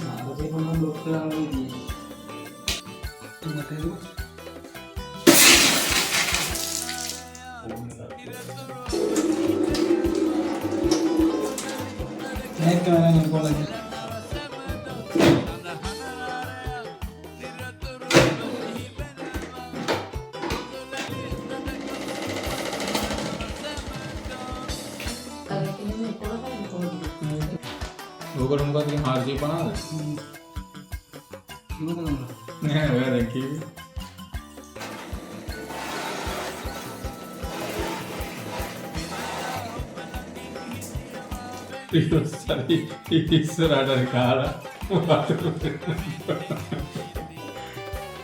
harusnya kan dokter lagi. Materi. Naik ke mana yang kolej? Google मुकाबले में हार जी बना दे Gimana kamu? नहीं वे रखी Terus tadi istirahat dari kala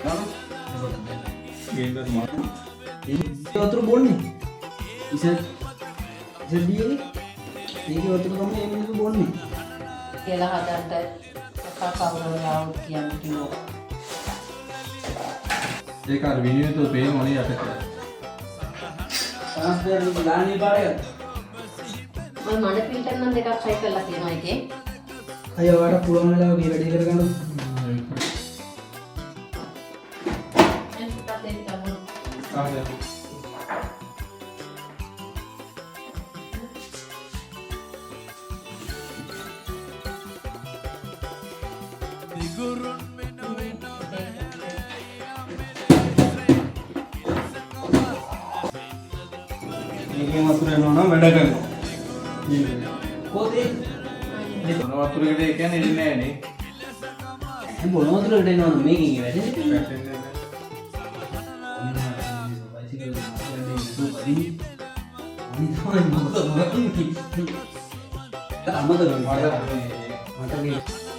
Kamu? Gendut mau Ini outro bon nih. Bisa dia nih. Ini outro kamu yang itu bon nih. කියලා හදන්න කතාවල යාවුත් කියන කිව්වා. ඒක අර විනිවිද පේන මොනේ යටට Transfer දාන්නේ පාරේ. මම මඩ ෆිල්ටර් නම් දෙකක් හයි කරලා තියෙනවා එකේ. අය ඔයාලට පුළුවන් වෙලාවක මේ වැඩේ කරගන්න. දැන් ටිකක් දෙන්න ගමු. ආය මේකෙන් වතුර එනවා නම් වැඩ කරනවා. කොහේ? මොන වතුරකට ඒ කියන්නේ ඉන්නේ නැහැ නේ මොන වතුරකට එනවා නම් මේකෙන් වැඩේ වැටෙන්නේ අමතක